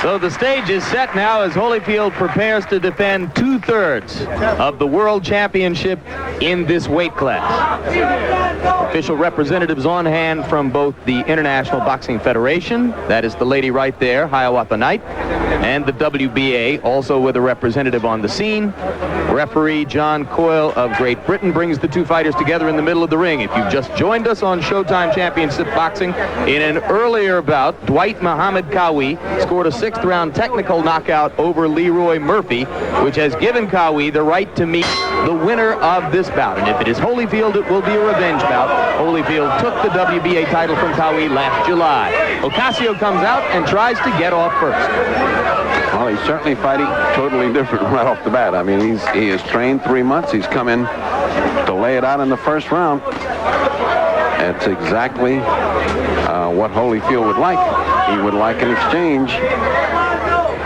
So the stage is set now as Holyfield prepares to defend 2/3 of the World Championship in this weight class. Official representatives on hand from both the International Boxing Federation, that is the lady right there, Hiawatha Knight, and the WBA, also with a representative on the scene. Referee John Coyle of Great Britain brings the two fighters together in the middle of the ring. If you've just joined us on Showtime Championship Boxing, in an earlier bout, Dwight Muhammad Qawi scored a 6th-round technical knockout over Leroy Murphy, which has given Qawi the right to meet the winner of this bout. And if it is Holyfield, it will be a revenge bout. Holyfield took the WBA title from Qawi last July. Occasio comes out and tries to get off first. Well, he's certainly fighting totally different right off the bat. I mean, he has trained 3 months. He's come in to lay it out in the first round. It's exactly what Holyfield would like. He would like an exchange.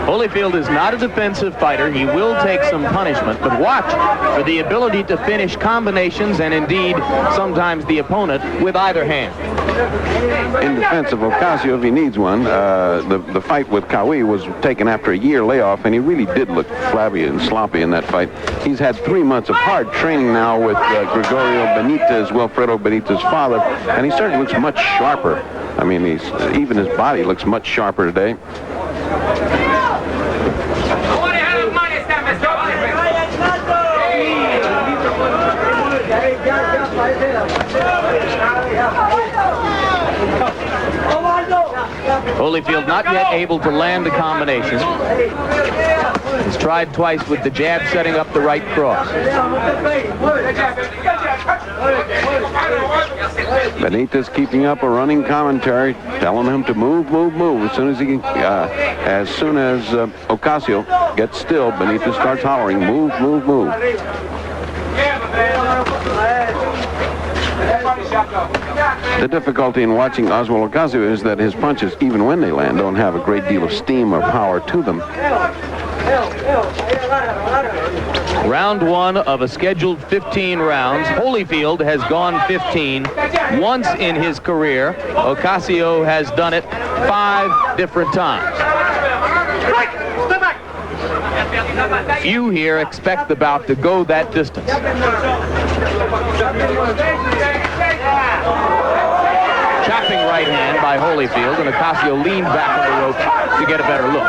Holyfield is not a defensive fighter. He will take some punishment, but watch for the ability to finish combinations and indeed sometimes the opponent with either hand. In defense of Occasio, if he needs one, the fight with Qawi was taken after a year layoff, and he really did look flabby and sloppy in that fight. He's had 3 months of hard training now with Gregorio Benitez, Wilfredo Benitez's father, and he certainly looks much sharper. I mean, even his body looks much sharper today. Holyfield not yet able to land the combination. He's tried twice with the jab, setting up the right cross. Benitez keeping up a running commentary, telling him to move, move, move. As soon as Occasio gets still, Benitez starts hollering, move, move, move. The difficulty in watching Oswald Occasio is that his punches, even when they land, don't have a great deal of steam or power to them. Round 1 of a scheduled 15 rounds. Holyfield has gone 15 once in his career. Occasio has done it 5 different times. Few here expect the bout to go that distance. Chopping right hand by Holyfield, and Occasio leaned back on the rope to get a better look.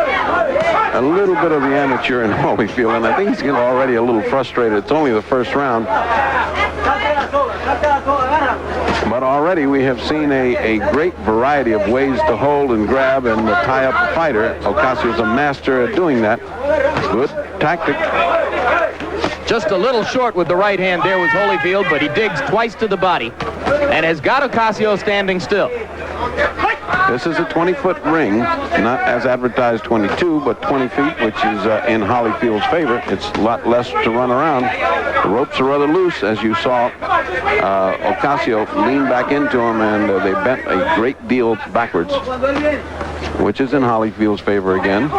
A little bit of the amateur in Holyfield, and I think he's getting already a little frustrated. It's only the first round. But already we have seen a great variety of ways to hold and grab and tie up a fighter. Occasio's a master at doing that. Good tactic. Just a little short with the right hand there was Holyfield, but he digs twice to the body and has got Occasio standing still. This is a 20-foot ring, not as advertised 22, but 20 feet, which is in Holyfield's favor. It's a lot less to run around. The ropes are rather loose, as you saw. Occasio leaned back into him, and they bent a great deal backwards, which is in Holyfield's favor again.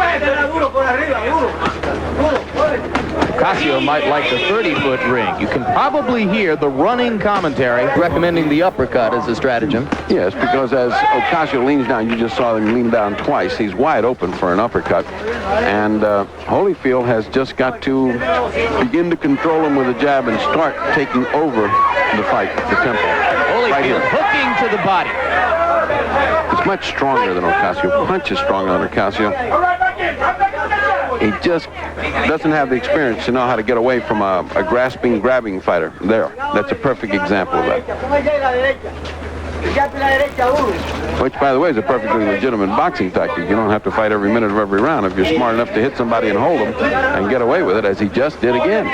Occasio might like the 30-foot ring. You can probably hear the running commentary recommending the uppercut as a stratagem. Yes, because as Occasio leans down, you just saw him lean down twice. He's wide open for an uppercut. And Holyfield has just got to begin to control him with a jab and start taking over the fight, the tempo. Holyfield hooking to the body. It's much stronger than Occasio. Punch is stronger than Occasio. He just doesn't have the experience to know how to get away from a grasping, grabbing fighter. There, that's a perfect example of that. Which, by the way, is a perfectly legitimate boxing tactic. You don't have to fight every minute of every round if you're smart enough to hit somebody and hold them and get away with it, as he just did again.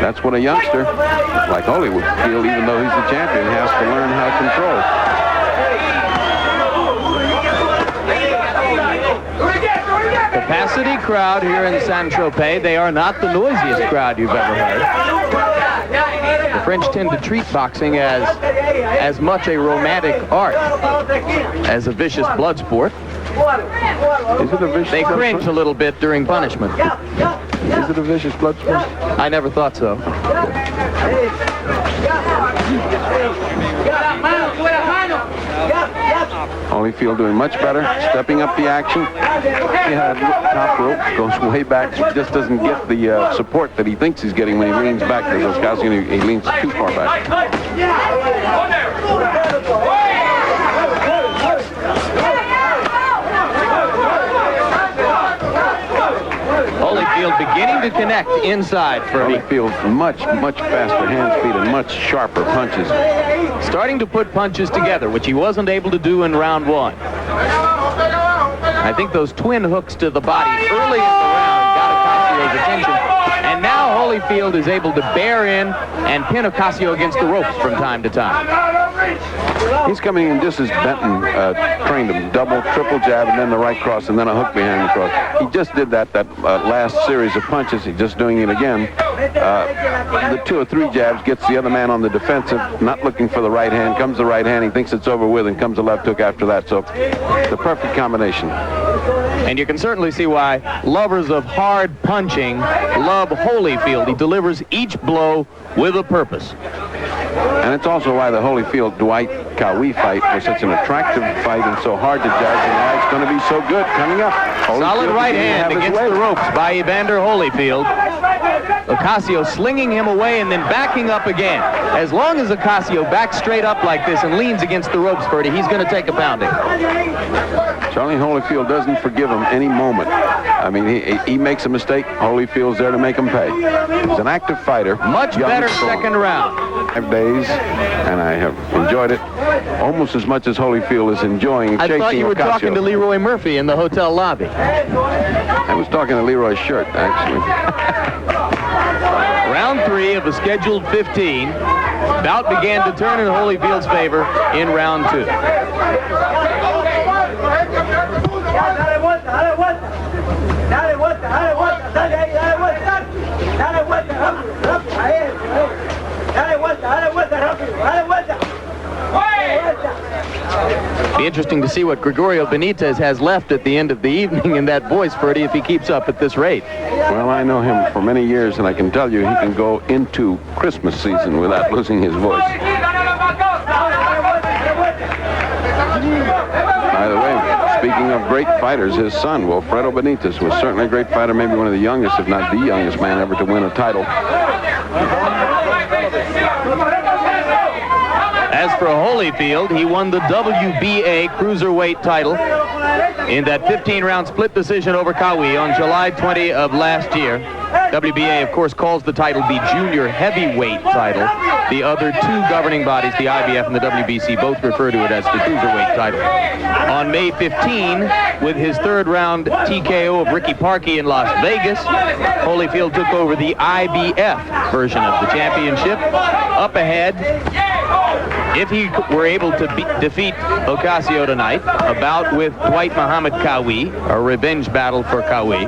That's what a youngster like Holy would feel, even though he's the champion, has to learn how to control. Capacity crowd here in Saint-Tropez. They are not the noisiest crowd you've ever heard. The French tend to treat boxing as much a romantic art as a vicious blood sport. Is it a vicious They cringe blood a little bit during punishment. Is it a vicious blood sport? I never thought so. Holyfield doing much better, stepping up the action. Yeah, top rope goes way back. He just doesn't get the support that he thinks he's getting when he leans back. Because Occasio, he leans too far back. Holyfield beginning to connect inside for Holyfield much faster hand speed and much sharper punches. starting to put punches together, which he wasn't able to do in round one. I think those twin hooks to the body early in the round got Occasio's attention, and now Holyfield is able to bear in and pin Occasio against the ropes from time to time. He's coming in just as Benton trained him. Double, triple jab, and then the right cross, and then a hook behind the cross. He just did that last series of punches. He's just doing it again. The 2 or 3 jabs gets the other man on the defensive, not looking for the right hand. Comes the right hand, he thinks it's over with, and comes the left hook after that. So the perfect combination. And you can certainly see why lovers of hard punching love Holyfield. He delivers each blow with a purpose. And it's also why the Holyfield-Dwight Cowie fight was such an attractive fight and so hard to judge, and why it's going to be so good coming up. Solid right hand against the ropes by Evander Holyfield. Occasio slinging him away and then backing up again. As long as Occasio backs straight up like this and leans against the ropes, Ferdy, he's going to take a pounding. Charlie Holyfield doesn't forgive him any moment. I mean, he makes a mistake, Holyfield's there to make him pay. He's an active fighter. Much better second round. 5 days, and I have enjoyed it almost as much as Holyfield is enjoying chasing Occasio. I thought you were talking to Leroy Murphy in the hotel lobby. I was talking to Leroy's shirt, actually. Round 3 of the scheduled 15. Bout began to turn in Holyfield's favor in round 2. Be interesting to see what Gregorio Benitez has left at the end of the evening in that voice, Ferdy, if he keeps up at this rate. Well, I know him for many years, and I can tell you he can go into Christmas season without losing his voice. By the way, speaking of great fighters, his son, Wilfredo Benitez, was certainly a great fighter, maybe one of the youngest, if not the youngest man ever to win a title. As for Holyfield, he won the WBA cruiserweight title in that 15-round split decision over Cowie on July 20 of last year. WBA, of course, calls the title the junior heavyweight title. The other 2 governing bodies, the IBF and the WBC, both refer to it as the cruiserweight title. On May 15, with his 3rd round TKO of Ricky Parkey in Las Vegas, Holyfield took over the IBF version of the championship. Up ahead, if he were able to defeat Occasio tonight, a bout with Dwight Muhammad Cowie, a revenge battle for Cowie,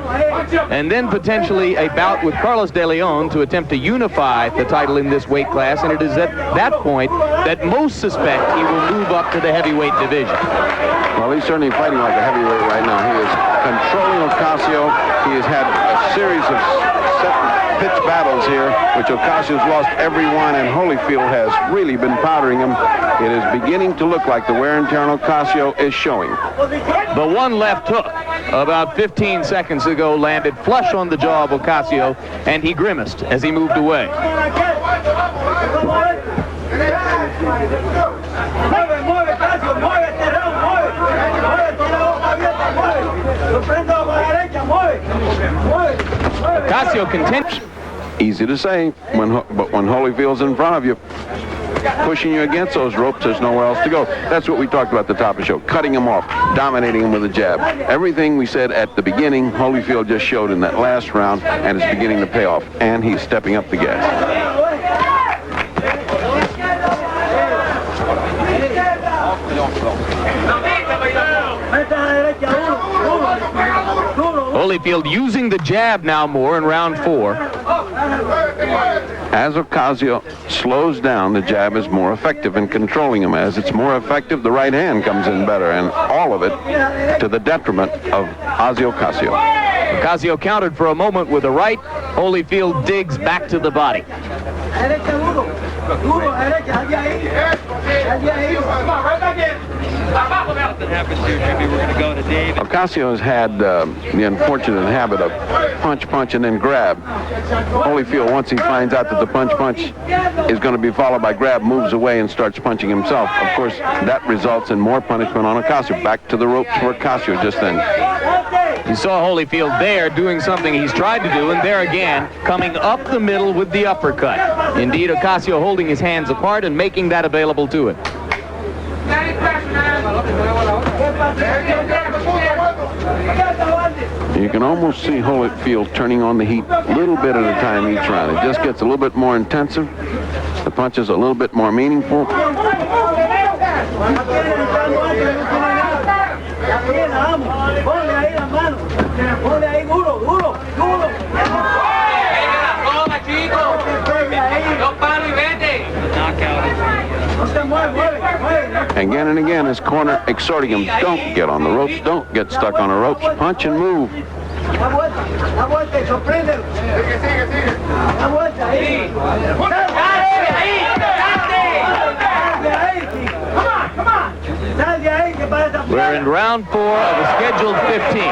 and then potentially a bout with Carlos De Leon to attempt to unify the title in this weight class, and it is at that point that most suspect he will move up to the heavyweight division. Well, he's certainly fighting like a heavyweight right now. He is controlling Occasio. He has had a series of pitch battles here, which Occasio's lost every one, and Holyfield has really been powdering him. It is beginning to look like the wear and tear on Occasio is showing. The one left hook about 15 seconds ago landed flush on the jaw of Occasio, and he grimaced as he moved away. Occasio continues. Easy to say, but when Holyfield's in front of you, pushing you against those ropes, there's nowhere else to go. That's what we talked about at the top of the show, cutting him off, dominating him with a jab. Everything we said at the beginning, Holyfield just showed in that last round, and it's beginning to pay off, and he's stepping up the gas. Holyfield using the jab now more in round 4. As Occasio slows down, the jab is more effective in controlling him. As it's more effective, the right hand comes in better, and all of it to the detriment of Ossie Occasio. Occasio countered for a moment with a right. Holyfield digs back to the body. Nothing happens here, Jimmy. We're going to go to Dave. Occasio has had the unfortunate habit of punch, and then grab. Holyfield, once he finds out that the punch is going to be followed by grab, moves away and starts punching himself. Of course, that results in more punishment on Occasio. Back to the ropes for Occasio just then. You saw Holyfield there doing something he's tried to do, and there again, coming up the middle with the uppercut. Indeed, Occasio holding his hands apart and making that available to him. You can almost see Holyfield turning on the heat a little bit at a time each round. It just gets a little bit more intensive. The punches a little bit more meaningful. Again and again, his corner exhorting him, don't get on the ropes, don't get stuck on the ropes, punch and move. We're in round 4 of a scheduled 15.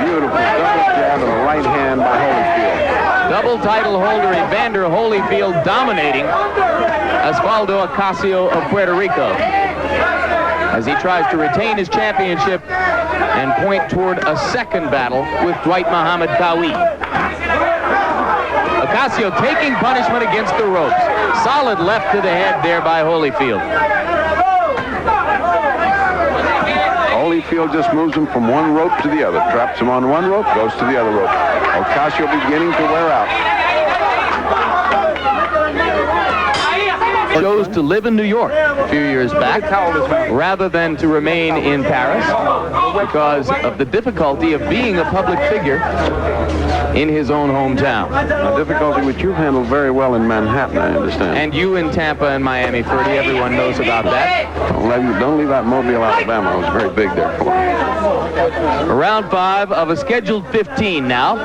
Beautiful double jab and a right hand by Holyfield. Double title holder Evander Holyfield dominating Osvaldo Occasio of Puerto Rico as he tries to retain his championship and point toward a second battle with Dwight Muhammad Qawi. Occasio taking punishment against the ropes. Solid left to the head there by Holyfield. Holyfield just moves him from one rope to the other. Traps him on one rope, goes to the other rope. Occasio beginning to wear out. Chose to live in New York a few years back rather than to remain in Paris because of the difficulty of being a public figure in his own hometown. A difficulty which you've handled very well in Manhattan, I understand. And you in Tampa and Miami, Ferdy, everyone knows about that. Don't leave out Mobile, Alabama. It was very big there for him. Round 5 of a scheduled 15 now,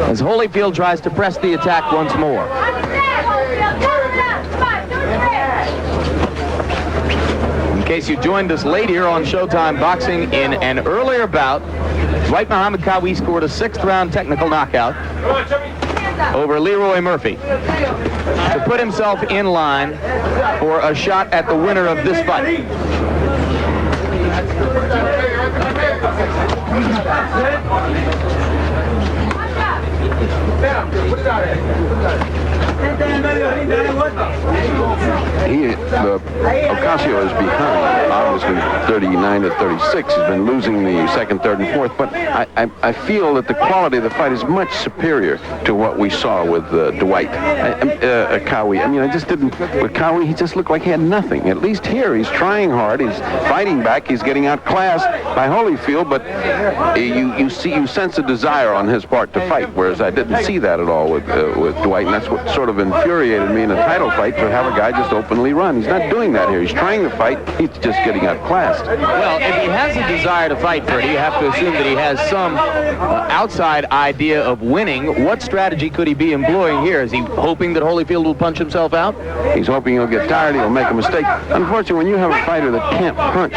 as Holyfield tries to press the attack once more. In case you joined us late here on Showtime Boxing, in an earlier bout, Dwight Muhammad Qawi scored a 6th round technical knockout over Leroy Murphy to put himself in line for a shot at the winner of this fight. Occasio is behind, obviously 39 to 36. He's been losing the second, third, and fourth. But I feel that the quality of the fight is much superior to what we saw with Dwight Qawi. I mean, I just didn't. With Qawi, he just looked like he had nothing. At least here, he's trying hard. He's fighting back. He's getting outclassed by Holyfield. But you sense a desire on his part to fight, whereas I didn't see that at all with Dwight, and that's what sort of infuriated me in a title fight, to have a guy just openly run. He's not doing that here. He's trying to fight. He's just getting outclassed. Well, if he has a desire to fight, Ferdy, you have to assume that he has some outside idea of winning. What strategy could he be employing here? Is he hoping that Holyfield will punch himself out? He's hoping he'll get tired. He'll make a mistake. Unfortunately, when you have a fighter that can't punch,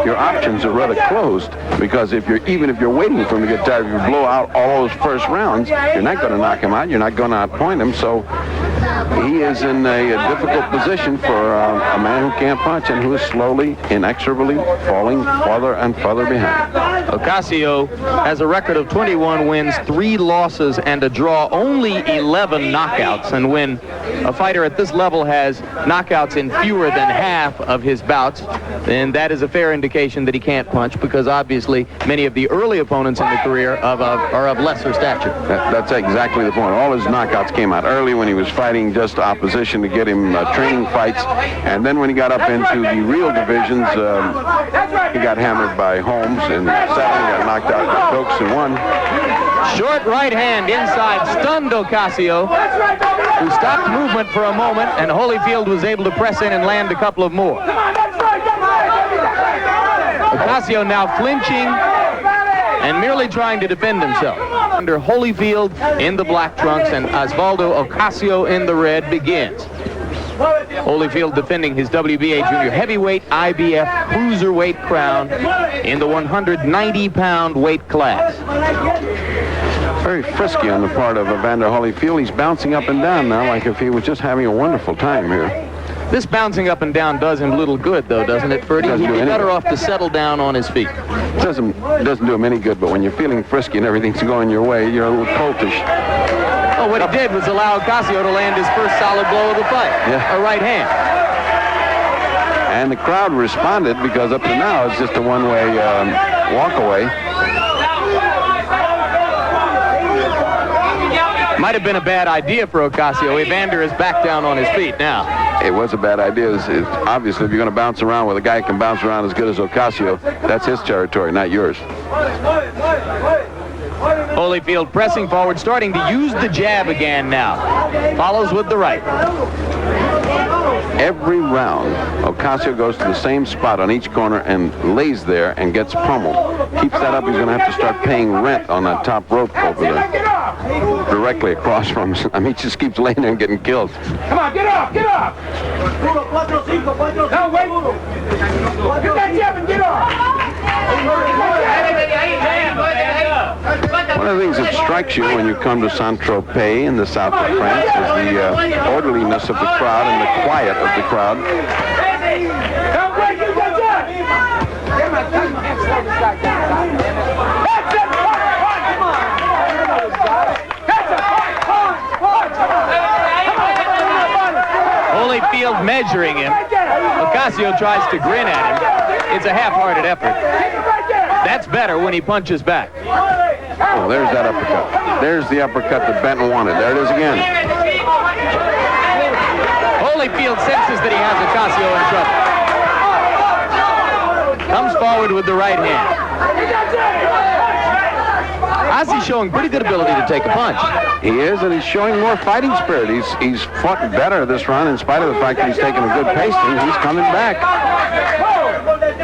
your options are rather closed, because even if you're waiting for him to get tired, if you blow out all those first rounds, you're not going to knock him out. You're not going to outpoint him. So he is in a difficult position for a man who can't punch and who is slowly, inexorably falling farther and farther behind. Occasio has a record of 21 wins, 3 losses, and a draw, only 11 knockouts. And when a fighter at this level has knockouts in fewer than half of his bouts, then that is a fair indication that he can't punch, because obviously many of the early opponents in the career are of lesser stature. That's exactly the point. All his knockouts came out early when he was fighting just opposition to get him training fights, and then when he got up into the real divisions, he got hammered by Holmes, and sadly got knocked out by Stokes and won. Short right hand inside stunned Occasio, who stopped movement for a moment, and Holyfield was able to press in and land a couple of more. Occasio now flinching and merely trying to defend himself. Under Holyfield in the black trunks and Osvaldo Occasio in the red begins. Holyfield defending his WBA junior heavyweight IBF cruiserweight crown in the 190-pound weight class. Very frisky on the part of Evander Holyfield. He's bouncing up and down now like if he was just having a wonderful time here. This bouncing up and down does him little good, though, doesn't it, Ferdy? He'd be better off to settle down on his feet. It doesn't do him any good, but when you're feeling frisky and everything's going your way, you're a little coltish. Oh, what he did was allow Occasio to land his first solid blow of the fight. Yeah. A right hand. And the crowd responded because up to now it's just a one-way walk away. Might have been a bad idea for Occasio. Evander is back down on his feet now. It was a bad idea. Obviously, if you're going to bounce around with a guy who can bounce around as good as Occasio, that's his territory, not yours. Holyfield pressing forward, starting to use the jab again now. Follows with the right. Every round, Occasio goes to the same spot on each corner and lays there and gets pummeled. Keeps that up, he's going to have to start paying rent on that top rope over there. Directly across from him. I mean, he just keeps laying there and getting killed. Come on, get up, get up! No, wait! Get that jab and get up! One of the things that strikes you when you come to Saint-Tropez in the south of France is the orderliness of the crowd and the quiet of the crowd. Holyfield measuring him. Occasio tries to grin at him. It's a half-hearted effort. That's better when he punches back. Oh, there's that uppercut. There's the uppercut that Benton wanted. There it is again. Holyfield senses that he has Occasio in trouble. Comes forward with the right hand. Ossie's showing pretty good ability to take a punch. He is, and he's showing more fighting spirit. He's fought better this round in spite of the fact that he's taken a good pacing. He's coming back.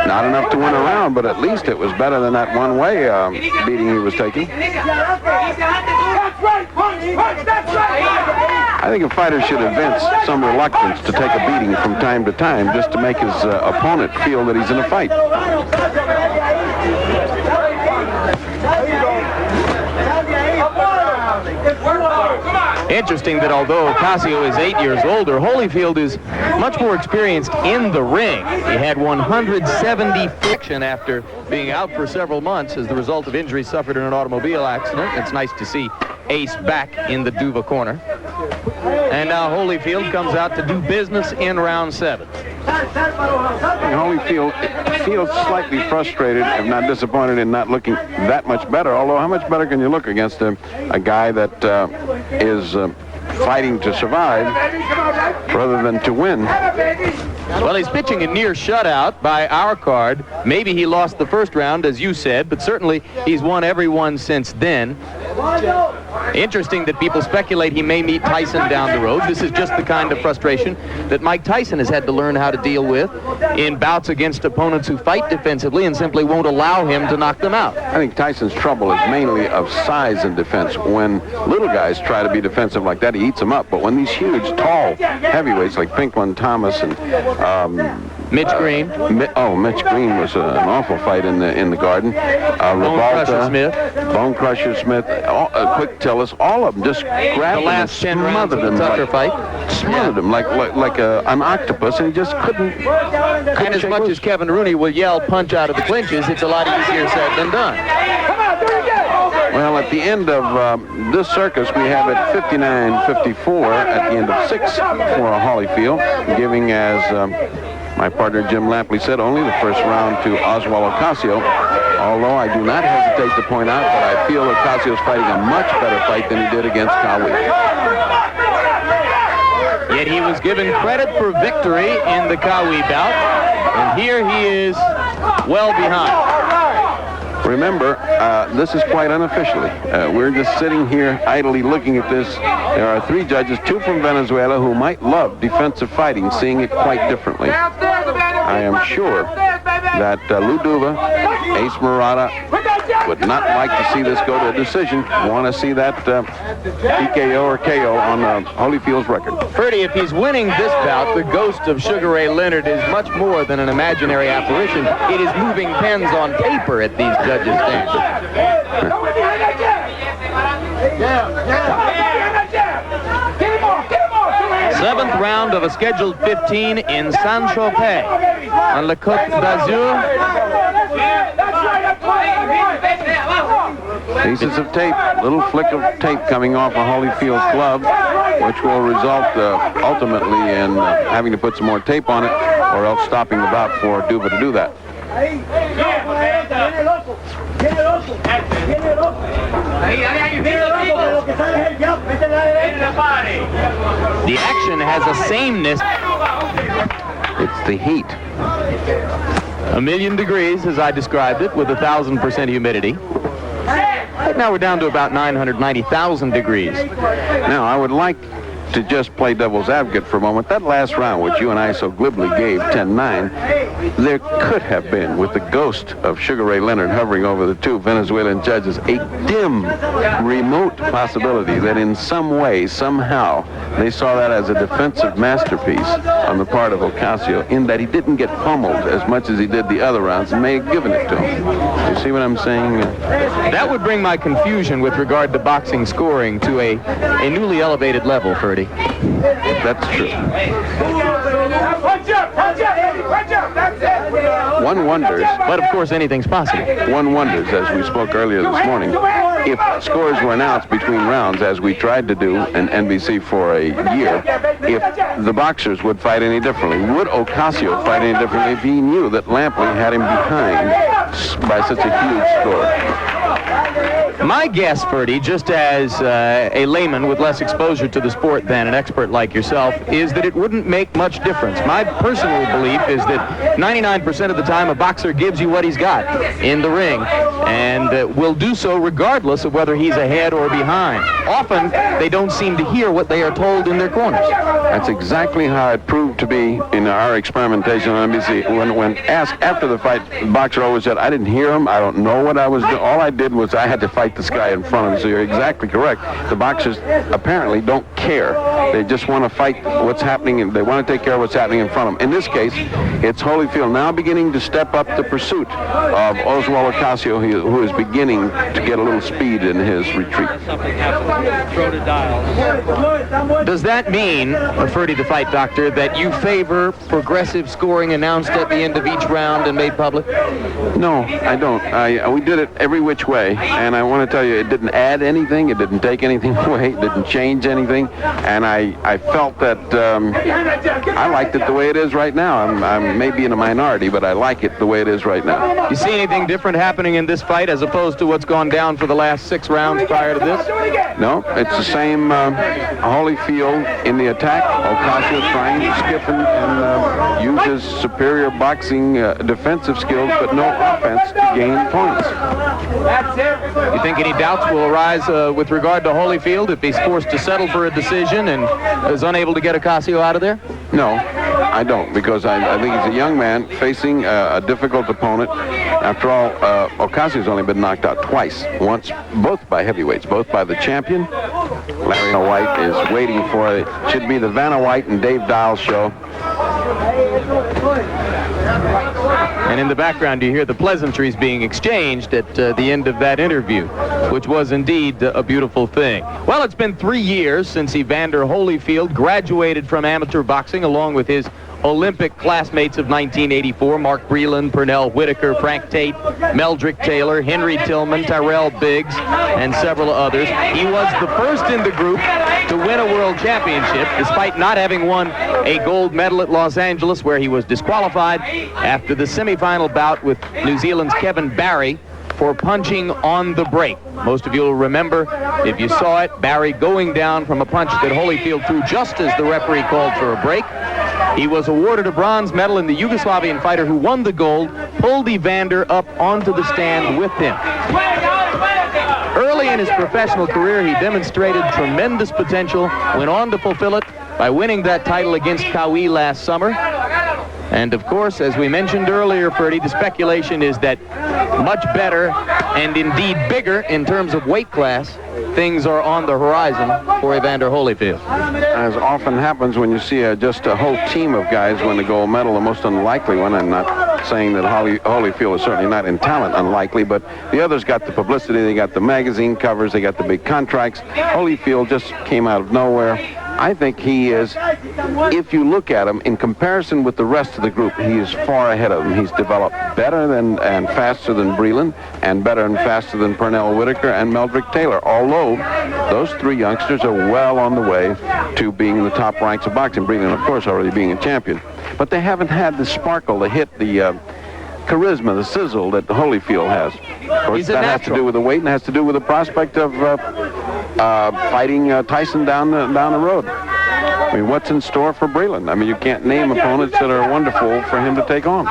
Not enough to win a round, but at least it was better than that one-way beating he was taking. I think a fighter should evince some reluctance to take a beating from time to time just to make his opponent feel that he's in a fight. Interesting that although Occasio is 8 years older, Holyfield is much more experienced in the ring. He had 170 friction after being out for several months as the result of injuries suffered in an automobile accident. It's nice to see Ace back in the Duva corner. And now Holyfield comes out to do business in round 7. Holyfield feels slightly frustrated, if not disappointed, in not looking that much better. Although, how much better can you look against a guy that is fighting to survive rather than to win? Well, he's pitching a near shutout by our card. Maybe he lost the first round, as you said, but certainly he's won every one since then. Interesting that people speculate he may meet Tyson down the road. This is just the kind of frustration that Mike Tyson has had to learn how to deal with in bouts against opponents who fight defensively and simply won't allow him to knock them out. I think Tyson's trouble is mainly of size and defense. When little guys try to be defensive like that, he eats them up. But when these huge, tall heavyweights like Pinklon Thomas and Mitch Green. Mitch Green was an awful fight in the Garden. Bone Crusher Smith. Bone Crusher Smith. Quick Tillis. All of them just grabbed the last 10 rounds of the Tucker fight. Smothered him like an octopus, and he just couldn't and as much as Kevin Rooney will yell punch out of the clinches, it's a lot easier said than done. Well, at the end of this circus, we have it 59-54 at the end of 6 for Holyfield, giving, as my partner Jim Lampley said, only the first round to Oswald Occasio. Although I do not hesitate to point out that I feel Occasio's fighting a much better fight than he did against Cowie. Yet he was given credit for victory in the Cowie bout, and here he is well behind. Remember, this is quite unofficially. We're just sitting here idly looking at this. There are 3 judges, 2 from Venezuela, who might love defensive fighting, seeing it quite differently. I am sure that Lou Duva Ace Murata would not like to see this go to a decision. Want to see that TKO or KO on Holyfield's record. Ferdy, if he's winning this bout, the ghost of Sugar Ray Leonard is much more than an imaginary apparition. It is moving pens on paper at these judges' stands. Seventh round of a scheduled 15 in Saint-Tropez on La Côte d'Azur. Pieces of tape, little flick of tape coming off a Holyfield glove, which will result ultimately in having to put some more tape on it, or else stopping the bout for Duva to do that. The action has a sameness. It's the heat. 1,000,000 degrees, as I described it, with 1,000% humidity. Now we're down to about 990,000 degrees. Now, I would like to just play devil's advocate for a moment. That last round, which you and I so glibly gave 10-9, there could have been, with the ghost of Sugar Ray Leonard hovering over the two Venezuelan judges, a dim, remote possibility that in some way, somehow, they saw that as a defensive masterpiece on the part of Occasio, in that he didn't get pummeled as much as he did the other rounds and may have given it to him. You see what I'm saying? That would bring my confusion with regard to boxing scoring to a newly elevated level, Ferdy. That's true. One wonders, but of course anything's possible. One wonders, as we spoke earlier this morning, if scores were announced between rounds, as we tried to do in NBC for a year, if the boxers would fight any differently. Would Occasio fight any differently if he knew that Lampley had him behind by such a huge score? My guess, Ferdy, just as a layman with less exposure to the sport than an expert like yourself, is that it wouldn't make much difference. My personal belief is that 99% of the time a boxer gives you what he's got in the ring, and will do so regardless of whether he's ahead or behind. Often, they don't seem to hear what they are told in their corners. That's exactly how it proved to be in our experimentation on NBC. When asked after the fight, the boxer always said, I didn't hear him, I don't know what I was doing. All I did was I had to fight this guy in front of me. So you're exactly correct. The boxers apparently don't care. They just want to fight what's happening, and they want to take care of what's happening in front of them. In this case, it's Holyfield now beginning to step up the pursuit of Oswald Occasio, who is beginning to get a little speed in his retreat. Does that mean, Ferdy the Fight Doctor, that you favor progressive scoring announced at the end of each round and made public? No, I don't. We did it every which way, and I want to tell you, it didn't add anything, it didn't take anything away, it didn't change anything, and I felt that I liked it the way it is right now. I'm maybe in a minority, but I like it the way it is right now. You see anything different happening in this fight as opposed to what's gone down for the last 6 rounds prior to this? No, it's the same Holyfield in the attack. Ocasio trying to skip and use his superior boxing defensive skills, but no offense to gain points. You think any doubts will arise with regard to Holyfield if he's forced to settle for a decision and is unable to get Occasio out of there? No, I don't, because I think he's a young man facing a difficult opponent. After all, Ocasio's only been knocked out twice. Once, both by heavyweights, both by the champion. Larry White is waiting for it. Should be the Vanna White and Dave Dials show. And in the background, you hear the pleasantries being exchanged at the end of that interview, which was indeed a beautiful thing. Well, it's been 3 years since Evander Holyfield graduated from amateur boxing along with his Olympic classmates of 1984, Mark Breland, Pernell Whitaker, Frank Tate, Meldrick Taylor, Henry Tillman, Tyrell Biggs, and several others. He was the first in the group to win a world championship, despite not having won a gold medal at Los Angeles, where he was disqualified after the semifinal bout with New Zealand's Kevin Barry for punching on the break. Most of you will remember, if you saw it, Barry going down from a punch that Holyfield threw just as the referee called for a break. He was awarded a bronze medal, and the Yugoslavian fighter who won the gold pulled Evander up onto the stand with him. Early in his professional career, he demonstrated tremendous potential, went on to fulfill it by winning that title against Kawi last summer. And of course, as we mentioned earlier, Ferdy, the speculation is that much better and indeed bigger in terms of weight class, things are on the horizon for Evander Holyfield. As often happens when you see just a whole team of guys win the gold medal, the most unlikely one, I'm not saying that Holyfield is certainly not in talent unlikely, but the others got the publicity, they got the magazine covers, they got the big contracts. Holyfield just came out of nowhere. I think he is, if you look at him in comparison with the rest of the group, he is far ahead of them. He's developed better than and faster than Breland, and better and faster than Pernell Whitaker and Meldrick Taylor, although those three youngsters are well on the way to being in the top ranks of boxing. Breland, of course, already being a champion. But they haven't had the sparkle, the hit, the charisma, the sizzle that Holyfield has. Of course, that has to do with the weight and has to do with the prospect of fighting Tyson down the road. I mean, what's in store for Breland? I mean, you can't name opponents that are wonderful for him to take on.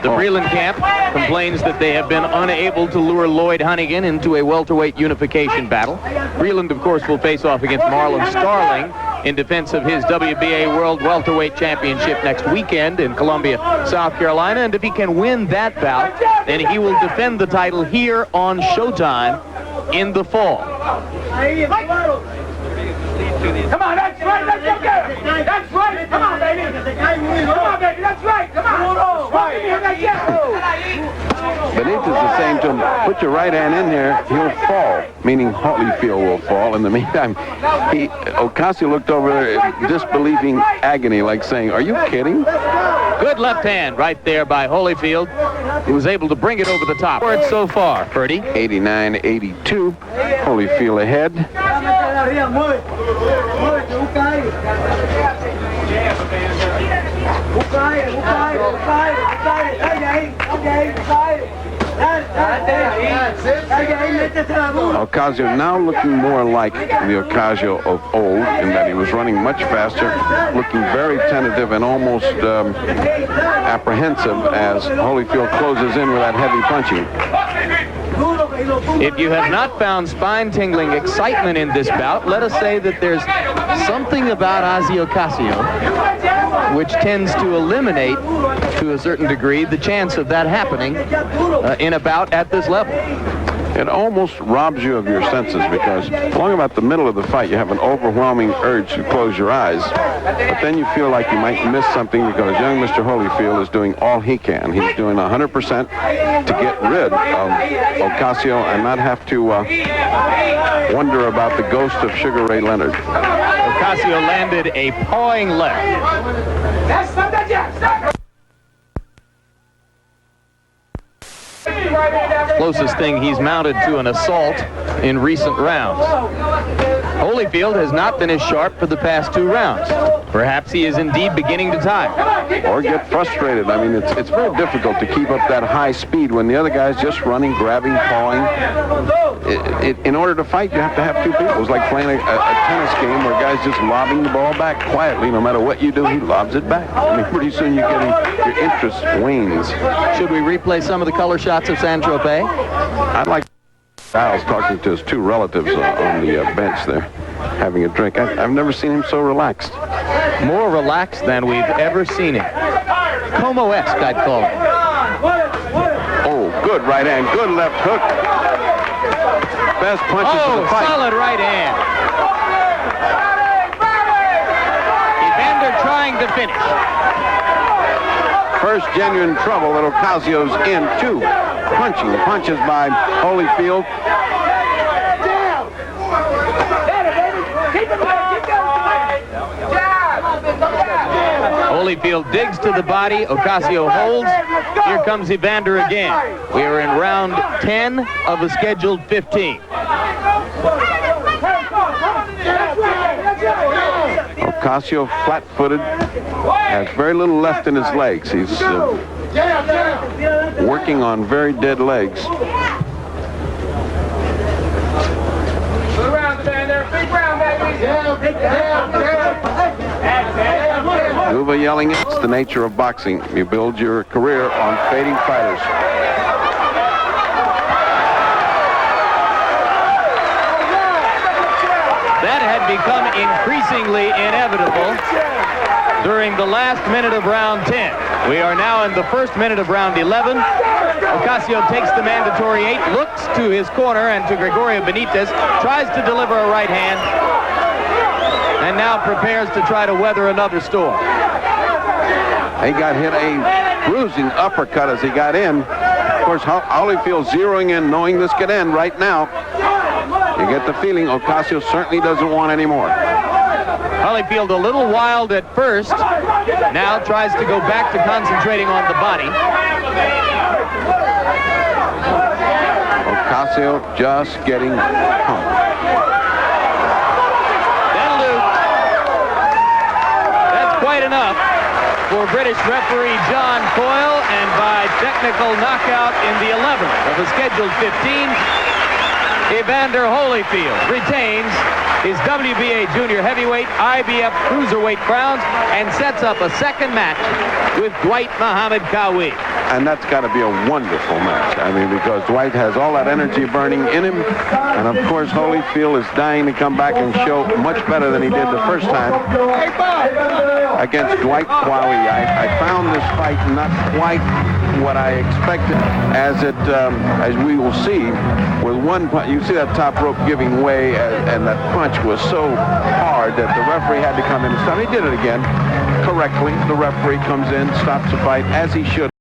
The Breland camp complains that they have been unable to lure Lloyd Hunnigan into a welterweight unification battle. Breland, of course, will face off against Marlon Starling in defense of his WBA World Welterweight Championship next weekend in Columbia, South Carolina. And if he can win that bout, then he will defend the title here on Showtime in the fall. Come on, that's right, let's go get him. That's right, come on, baby. Come on, baby, that's right, come on. Benitez is saying to him, put your right hand in here, he'll fall, meaning Holyfield will fall. In the meantime, Occasio looked over there in disbelieving agony, like saying, are you kidding? Good left hand right there by Holyfield, who was able to bring it over the top. For it so far, Ferdy. 89-82, Holyfield ahead. Occasio now looking more like the Occasio of old in that he was running much faster, looking very tentative and almost apprehensive as Holyfield closes in with that heavy punching. If you have not found spine-tingling excitement in this bout, let us say that there's something about Ossie Occasio which tends to eliminate, to a certain degree, the chance of that happening in a bout at this level. It almost robs you of your senses because along about the middle of the fight, you have an overwhelming urge to close your eyes. But then you feel like you might miss something because young Mr. Holyfield is doing all he can. He's doing 100% to get rid of Occasio and not have to wonder about the ghost of Sugar Ray Leonard. Occasio landed a pawing left. Closest thing he's mounted to an assault in recent rounds. Holyfield has not been as sharp for the past 2 rounds. Perhaps he is indeed beginning to tire. Or get frustrated. I mean, it's very difficult to keep up that high speed when the other guy's just running, grabbing, pawing. In order to fight, you have to have 2 people. It's like playing a tennis game where a guy's just lobbing the ball back quietly. No matter what you do, he lobs it back. I mean, pretty soon your interest wanes. Should we replay some of the color shots of Saint-Tropez? I'd like Styles talking to his 2 relatives on the bench there, having a drink. I've never seen him so relaxed. More relaxed than we've ever seen him. Como-esque, I'd call it. Oh, good right hand, good left hook. Best punches of the fight. Solid right hand. Evander trying to finish. First genuine trouble that Occasio's in, 2 punching punches by Holyfield. Holyfield digs to the body. Occasio holds. Here comes Evander again. We are in round 10 of a scheduled 15. Occasio flat-footed, has very little left in his legs. He's working on very dead legs. Uva yelling, it's the nature of boxing. You build your career on fading fighters. That had become increasingly inevitable. during the last minute of round 10. We are now in the first minute of round 11. Occasio takes the mandatory 8, looks to his corner and to Gregorio Benitez, tries to deliver a right hand, and now prepares to try to weather another storm. He got hit a bruising uppercut as he got in. Of course, Holyfield zeroing in, knowing this could end right now. You get the feeling Occasio certainly doesn't want any more. Holyfield a little wild at first, now tries to go back to concentrating on the body. Occasio just getting pumped. Then Luke. That's quite enough for British referee John Coyle, and by technical knockout in the 11th of the scheduled 15, Evander Holyfield retains his WBA junior heavyweight, IBF cruiserweight crowns, and sets up a second match with Dwight Muhammad Qawi. And that's got to be a wonderful match. I mean, because Dwight has all that energy burning in him. And of course, Holyfield is dying to come back and show much better than he did the first time against Dwight Qawi. I found this fight not quite what I expected, as we will see with one punch. You see that top rope giving way, and that punch was so hard that the referee had to come in and stop. He did it again correctly. The referee comes in, stops the fight as he should.